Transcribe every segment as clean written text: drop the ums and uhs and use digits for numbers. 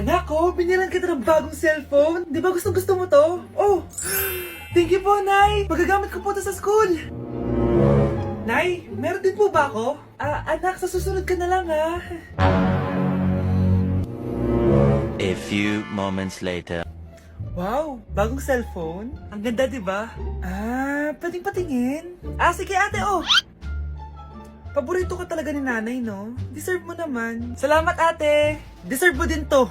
Anak ko, binilan kita ng bagong cellphone. Di ba gusto mo to? Oh, thank you po, Nay. Magagamit ko po to sa school. Nay, meron din po ba ako? Anak, sa susunod ka na lang, ha? A few moments later. Wow, bagong cellphone? Ang ganda, di ba? Pwedeng patingin? Sige ate, oh! Paborito ka talaga ni nanay, no? Deserve mo naman. Salamat, ate! Deserve mo din to.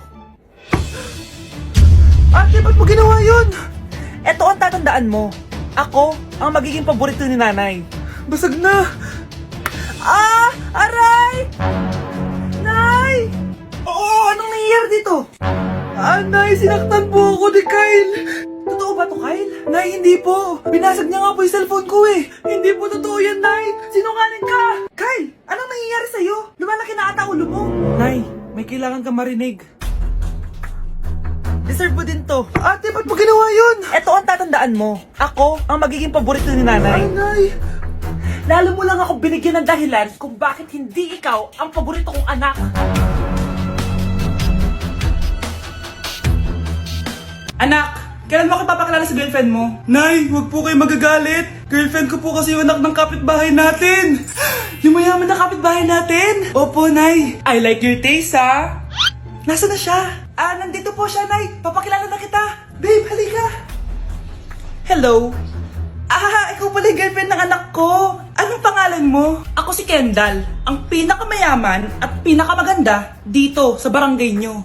Ate, ba't mo ginawa yun? Eto ang tatandaan mo. Ako ang magiging paborito ni nanay. Basag na! Aray! Nay! Oo, anong nangyayari dito? Nay, sinaktan po ako ni Kyle. Totoo ba to, Kyle? Nay, hindi po. Binasag niya nga po yung cellphone ko eh. Hindi po totoo yan, Nay. Sinungaling ka. Kyle, anong nangyayari sa'yo? Lumalaki na ata ulo mo. Nay, may kailangan ka marinig. Deserve mo din to. Ate, ba't mo ginawa yun? Eto ang tatandaan mo. Ako ang magiging paborito ni nanay. Nay. Lalo mo lang ako binigyan ng dahilan kung bakit hindi ikaw ang paborito kong anak. Anak, kailan mo ako papakilala sa girlfriend mo? Nay, wag po kayo magagalit. Girlfriend ko po kasi yung anak ng kapitbahay natin. Yung mayaman na kapitbahay natin. Opo, Nay. I like your taste, ha? Nasaan na siya? Nandito po siya, Nay. Papakilala na kita. Babe, halika. Hello. Ikaw pala yung girlfriend ng anak ko. Anong pangalan mo? Ako si Kendall, ang pinakamayaman at pinakamaganda dito sa barangay nyo.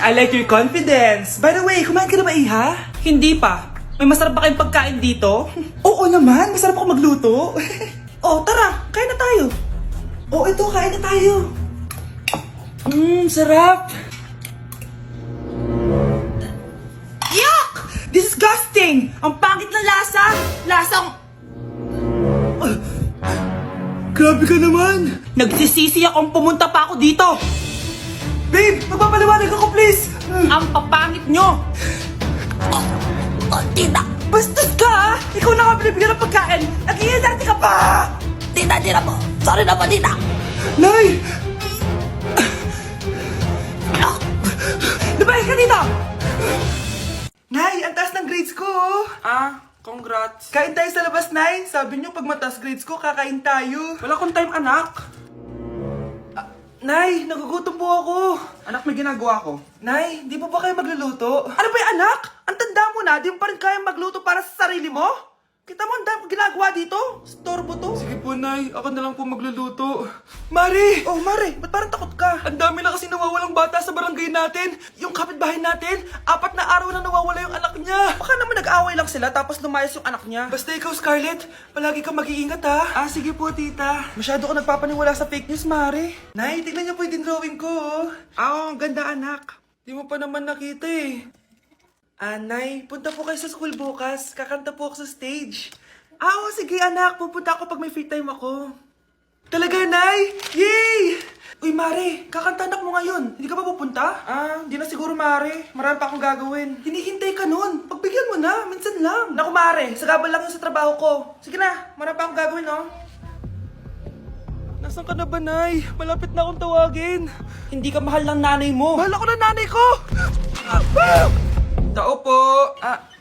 I like your confidence. By the way, kumain ka na ba, Iha? Hindi pa. May masarap ba kayong pagkain dito? Oo naman, masarap ako magluto. Tara, kain na tayo. Ito, kain na tayo. Sarap. Yuck! Disgusting! Ang pangit na lasa! Lasang... Grabe ka naman! Nagsisisi akong pumunta pa ako dito! Babe, magpapaliwanag ako please! Ang papangit nyo! Tita! Bastos ka ha! Ikaw na nga binibigyan ng pagkain! Nag-iinarte ka pa! Tita po! Sorry na po, tita! Nay! Lumayan ka dito! Nay, ang taas ng grades ko! Congrats. Kain tayo sa labas, Nay. Sabi niyo pag mataas grades ko, kakain tayo. Wala akong time, anak. Nay, nagugutom po ako. Anak, may ginagawa ko. Nay, di po ba kayo magluluto? Ano ba yung anak? Ang tanda mo na, di mo pa rin kaya magluto para sa sarili mo? Kita mo ang dami ko ginagawa dito? Storbo to. Sige po, Nay. Ako na lang po magluluto. Mari! Mari, ba't parang takot ka? Ang dami na kasi nawawalang bata sa barangay natin. Yung kapitbahay natin, 4 na araw na nawawala yung anak niya. Baka naman nag-away lang sila tapos lumayas yung anak niya. Basta ikaw, Scarlett, palagi kang mag-iingat ha. Sige po, tita. Masyado ko nagpapaniwala sa fake news, Mari. Nay, tignan niyo po yung drawing ko. Ang ganda, anak. Di mo pa naman nakita eh. Nay, punta po kayo sa school bukas. Kakanta po ako sa stage. Sige anak. Pupunta ako pag may free time ako. Talaga, Nay? Yay! Uy, Mare, kakanta anak mo ngayon. Hindi ka pa pupunta? Hindi na siguro, Mare. Marami pa akong gagawin. Hinihintay ka nun. Pagbigyan mo na, minsan lang. Naku, Mare, sagabal lang yun sa trabaho ko. Sige na, marami pa akong gagawin, no? Nasaan ka na ba, Nay? Malapit na akong tawagin. Hindi ka mahal ng nanay mo. Mahal ako ng nanay ko! Tao po.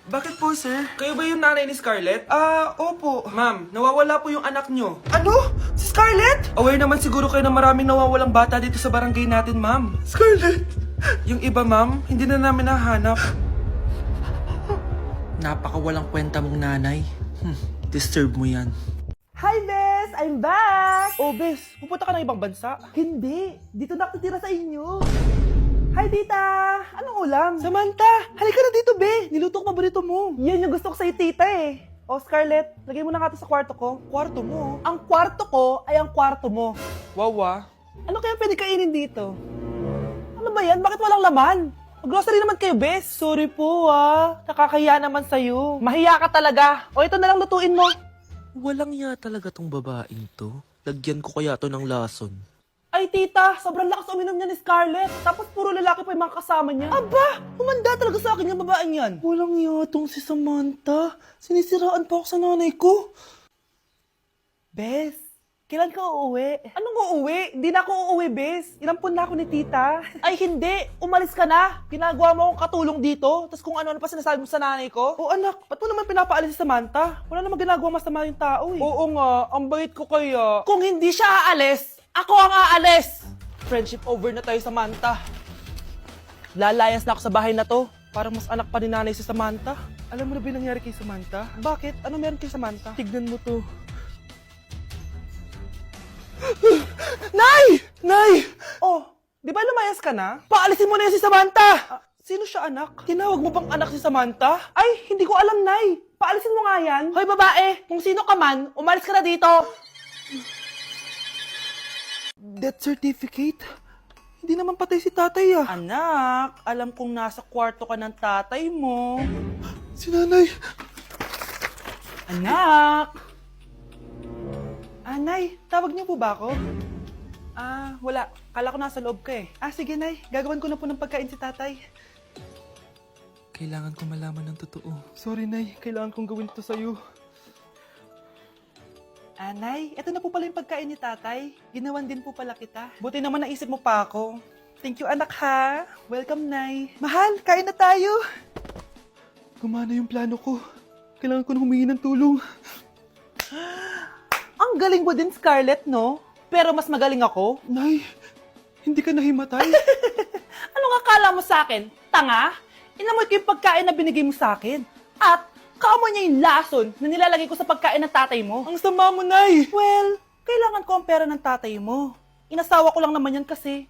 Bakit po, sir? Kayo ba yung nanay ni Scarlett? Opo. Ma'am, nawawala po yung anak nyo. Ano? Si Scarlett? Aware naman siguro kayo na maraming nawawalang bata dito sa barangay natin, ma'am. Scarlett? Yung iba, ma'am, hindi na namin nahanap. Napakawalang kwenta mong nanay. Disturb mo yan. Hi, Bes! I'm back! Bes, pupunta ka ng ibang bansa? Hindi. Dito na ako titira sa inyo. Hi, tita! Anong ulam? Samantha! Halika na dito, be! Niluto ko paborito mo. Yan yung gusto ko sa'yo, tita eh. Scarlett, lagay mo na nga ito sa kwarto ko. Kwarto mo? Ang kwarto ko ay ang kwarto mo. Wawa. Ano kaya pwede kainin dito? Ano ba yan? Bakit walang laman? Grocery naman kayo, bes. Sorry po, nakakahiya naman sa'yo. Mahiya ka talaga. Ito na lang lutuin mo. Walang ya talaga tong babaeng to. Lagyan ko kaya to ng lason. Ay, tita, sobrang lakas uminom niya ni Scarlett. Tapos puro lalaki pa yung mga kasama niya. Aba, humanda talaga sa akin yung babaeng yan. Walang yatong si Samantha. Sinisiraan pa ako sa nanay ko. Bes, Kailan ka uuwi? Anong uuwi? Hindi na ako uuwi, bes. Inampun na ako ni tita. Ay, hindi. Umalis ka na. Ginagawa mo akong katulong dito. Tapos kung ano-ano pa sinasabi mo sa nanay ko. Oh, anak. Ba't mo naman pinapaalis si Samantha? Wala naman ginagawa masama yung tao eh. Oo nga. Ang bait ko kaya. Kung hindi siya aalis, ako ang aalis. Friendship over na tayo, Samantha. Lalayas na ako sa bahay na to. Parang mas anak pa ni nanay si Samantha. Alam mo na ba yung nangyari kay Samantha? Bakit? Ano meron kay Samantha? Tignan mo to. Nay! Nay! Oh, di ba lumayas ka na? Paalisin mo na yan si Samantha! Sino siya, anak? Tinawag mo bang anak si Samantha? Ay, hindi ko alam, Nay. Paalisin mo nga yan. Hoy, babae! Kung sino ka man, umalis ka na dito! Death certificate? Hindi naman patay si tatay ah. Anak, alam kong nasa kwarto ka ng tatay mo. Si nanay. Anak! Nay, tawag niyo po ba ako? Wala. Kala ko nasa loob ka eh. Sige, Nay. Gagawan ko na po ng pagkain si tatay. Kailangan ko malaman ng totoo. Sorry, Nay. Kailangan kong gawin ito sa'yo. Nay, eto na po pala yung pagkain ni tatay. Ginawan din po pala kita. Buti naman naisip mo pa ako. Thank you, anak ha. Welcome, Nay. Mahal, kain na tayo. Gumana yung plano ko. Kailangan ko na humingi ng tulong. Ang galing mo din, Scarlett, no? Pero mas magaling ako. Nay, hindi ka nahimatay. Anong akala mo sa akin? Tanga? Inamoy ko yung pagkain na binigay mo sa akin. At kaamoy niya yung lason na nilalagay ko sa pagkain ng tatay mo. Ang sama mo, Nay. Well, kailangan ko ang pera ng tatay mo. Inasawa ko lang naman yan kasi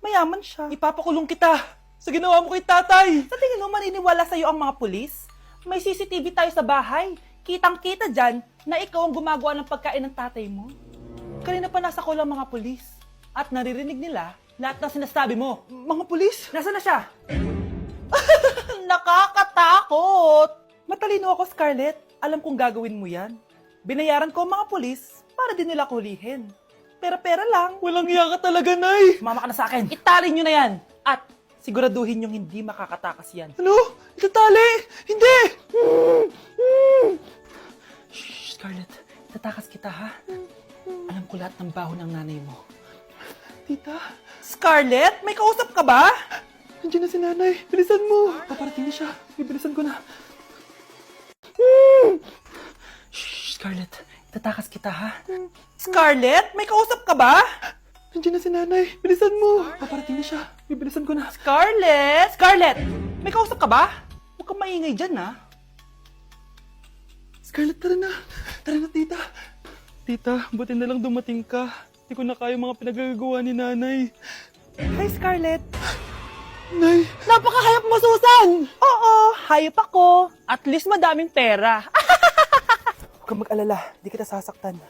mayaman siya. Ipapakulong kita sa ginawa mo kay tatay. Sa tingin mo, maniniwala sa'yo ang mga pulis? May CCTV tayo sa bahay. Kitang-kita dyan na ikaw ang gumagawa ng pagkain ng tatay mo. Kanina pa nasa ko lang mga pulis. At naririnig nila lahat ng sinasabi mo. Mga pulis? Nasaan na siya? Nakakatakot! Matalino ako, Scarlett. Alam kong gagawin mo yan. Binayaran ko ang mga pulis para din nila kulihin. Pera-pera lang. Walang iya ka talaga, Nay. Sumama ka na sa akin. Itali nyo na yan. At siguraduhin nyong hindi makakatakas yan. Ano? Itatali? Hindi! Shh, Scarlett. Itatakas kita, ha? Alam ko lahat ng baho ng nanay mo. Tita? Scarlett? May kausap ka ba? Nandiyan na si nanay. Bilisan mo. Paparating na siya. Bibilisan ko na. Shh, Scarlett. Itatakas kita, ha? Scarlett? May kausap ka ba? Nandiyan na si nanay. Bilisan mo. Paparating na siya. Bibilisan ko na. Scarlett! Scarlett! May kausap ka ba? Huwag kang maingay dyan, ha? Scarlett, tara na. Tara na, tita. Tita, buti na lang dumating ka. Hindi ko na kaya mga pinagagawa ni nanay. Hi, Scarlett. Nay. Napaka-hayop mo, Susan! Oo, hayop ako. At least madaming pera. Huwag kang mag-alala. Di kita sasaktan.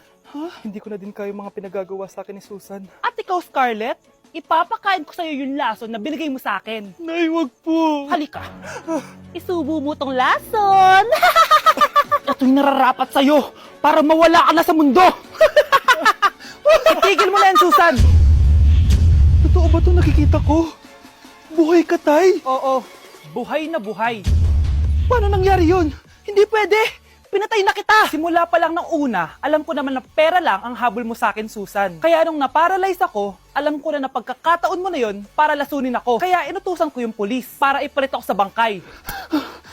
Hindi ko na din kaya mga pinagagawa sa akin ni Susan. At ikaw, Scarlett, ipapakain ko sa'yo yung lason na binigay mo sa akin. Nay, wag po. Halika. Isubo mo tong lason. Ito'y nararapat sa'yo para mawala ka na sa mundo. Itigil mo na yan, Susan. Totoo ba ito nakikita ko? Buhay ka, Tay? Oo, buhay na buhay. Paano nangyari yun? Hindi pwede. Pinatay na kita! Simula pa lang ng una, alam ko naman na pera lang ang habol mo sa akin, Susan. Kaya nung naparalyze ako, alam ko na pagkakataon mo na yon para lasunin ako. Kaya inutusan ko yung pulis para ipalit ako sa bangkay.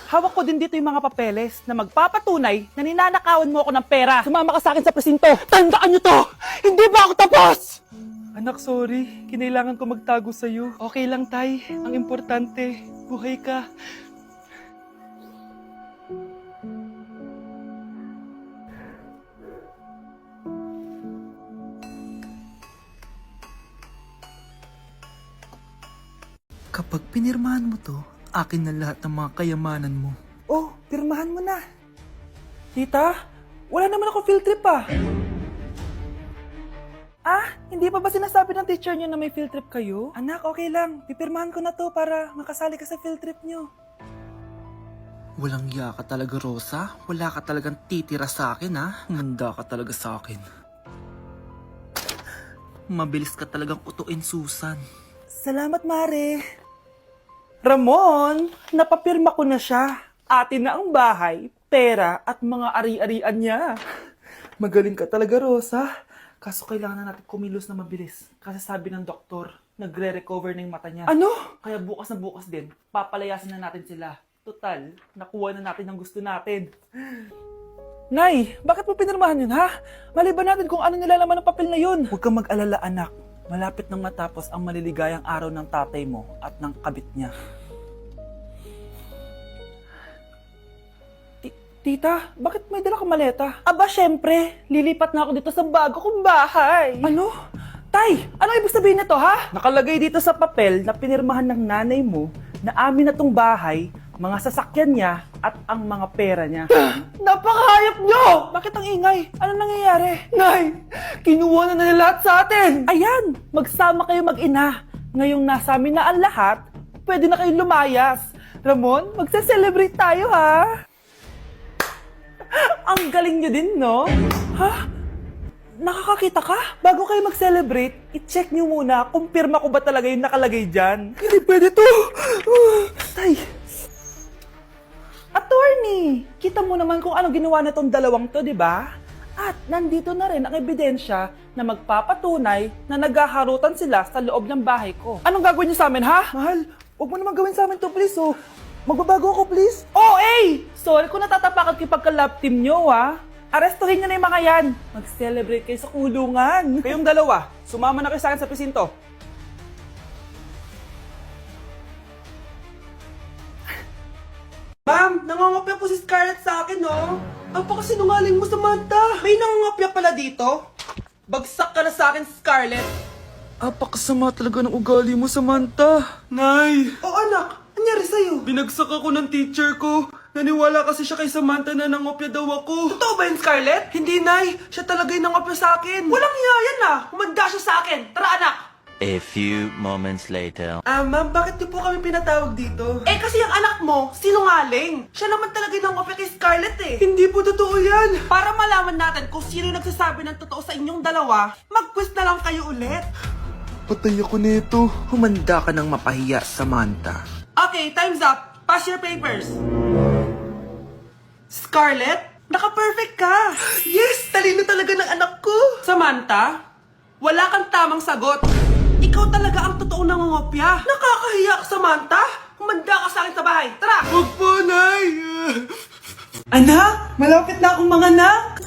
Hawak ko din dito yung mga papeles na magpapatunay na ninanakawan mo ako ng pera. Sumama ka sa akin sa presinto. Tandaan nyo to! Hindi ba ako tapos? Anak, sorry. Kinailangan ko magtago sa'yo. Okay lang, Tay. Ang importante, buhay ka. Kapag pinirmahan mo to, akin na lahat ng mga kayamanan mo. Oh, pirmahan mo na. Tita, wala naman ako field trip ah. Hindi pa ba sinasabi ng teacher niyo na may field trip kayo? Anak, okay lang. Pipirmahan ko na to para makasali ka sa field trip niyo. Walang iya ka talaga, Rosa. Wala ka talagang titira sa akin, ha? Manda ka talaga sa akin. Mabilis ka talagang utuin, Susan. Salamat, Mare. Ramon, napapirma ko na siya. Atin na ang bahay, pera at mga ari-arian niya. Magaling ka talaga, Rosa. Kaso kailangan na natin kumilos na mabilis. Kasi sabi ng doktor, nagre-recover na yung mata niya. Ano? Kaya bukas na bukas din, papalayasin na natin sila. Total, nakuha na natin ang gusto natin. Nay, bakit mo pinirmahan yun, ha? Maliban natin kung ano nilalaman ng papel na yun. Huwag kang mag-alala, anak. Malapit nang matapos ang maliligayang araw ng tatay mo at ng kabit niya. Tita, bakit may dala kang maleta? Aba, syempre. Lilipat na ako dito sa bago kong bahay. Ano? Tay, ano ibig sabihin nito, ha? Nakalagay dito sa papel na pinirmahan ng nanay mo na amin na tong bahay, mga sasakyan niya at ang mga pera niya. Napakahayop nyo! Bakit ang ingay? Ano nangyayari? Nay, kinuha na nila lahat sa atin! Ayan, magsama kayo mag-ina. Ngayong nasa amin na ang lahat, pwede na kayong lumayas. Ramon, magse-celebrate tayo, ha? Ang galing nyo din, no? Ha? Nakakakita ka? Bago kayo mag-celebrate, i-check nyo muna kung pirma ko ba talaga yung nakalagay dyan. Hindi pwede to! Tay! Attorney! Kita mo naman kung ano ginawa na tong dalawang to, di ba? At nandito na rin ang ebidensya na magpapatunay na naghaharutan sila sa loob ng bahay ko. Anong gagawin niyo sa amin, ha? Mahal, huwag mo naman gawin sa amin to, please, oh. Magbabago ako, please. Oh, eh! Sorry kung natatapakan kayo pagka-love team nyo, ha? Arestuhin nyo na yung mga yan. Mag-celebrate kayo sa kulungan. Kayong dalawa, sumama na kayo sa akin sa presinto. Ma'am, nangangopya po si Scarlett sa akin, no? Ang pakasinungaling mo, Samantha. May nangangopya pala dito? Bagsak ka na sa akin, Scarlett. Apakasama talaga ng ugali mo, Samantha. Nay! O anak, anyari sa'yo? Binagsak ako ng teacher ko. Naniwala kasi siya kay Samantha na nangopya daw ako. Totoo ba yun, Scarlett? Hindi, Nay. Siya talaga yung nangopya sa akin. Walang hiya yan, ah. Humanda siya sa akin. Tara, anak. A few moments later. Ma'am, bakit niyo po kami pinatawag dito? Eh, kasi yung anak mo, sinungaling. Siya naman talaga yung nangopya kay Scarlett, eh. Hindi po totoo yan. Para malaman natin kung sino nagsasabi ng totoo sa inyong dalawa, mag-quiz na lang kayo ulit. Patay ako nito. Humanda ka ng mapahiya, Samantha. Okay, time's up. Pass your papers. Scarlett, naka-perfect ka. Yes, talino talaga ng anak ko. Samantha, wala kang tamang sagot. Ikaw talaga ang totoong nangungopya. Nakakahiya ka, Samantha. Humanda ka sa akin sa bahay. Tara! Huwag po, Nay. Anak, malapit na akong manganak.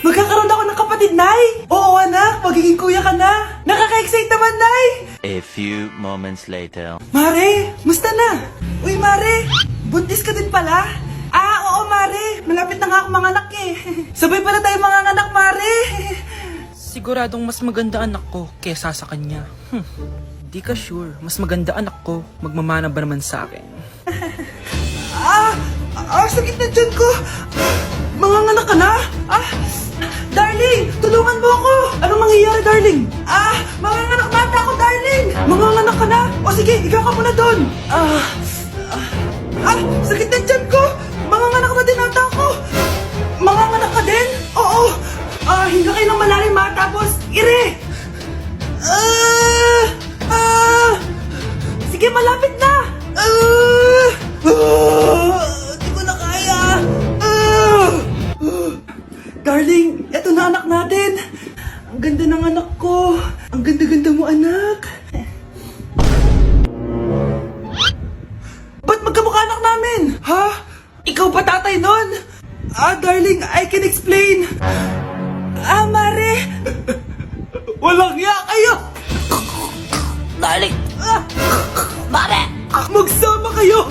Magkakaroon ako ng kapatid, Nay. Oo, anak, magiging kuya ka na. Nakaka-excite naman, Nay. A few moments later. Mare, musta na? Uy, Mare, buntis ka din pala? Oo, Mare. Malapit na nga akong manganak eh. Sabay pala tayo manganganak, Mare. Siguradong mas maganda anak ko kesa sa kanya. Di ka sure. Mas maganda anak ko. Magmamana ba naman sa akin? Sakit na dyan ko. Manganganak ka na? Darling, tulungan mo ako. Anong nangyayari, darling? Manganganak na ata ako, darling. Manganganak ka na? O sige, ikaw ka muna doon. Sakit na dyan ko. Manganganak na din ata ako. Manganganak ka din? Oo. Hinga kayo ng malalim, ha? Tapos, ire! Sige, malapit na! Di ko na kaya! Darling, eto na anak natin! Ang ganda ng anak ko! Ang ganda-ganda mo, anak! Ba't magkamukha anak namin? Ha? Ikaw ba tatay nun? Darling, I can explain! Mare! Walang hiya kayo! Darling! Mare! Magsama kayo!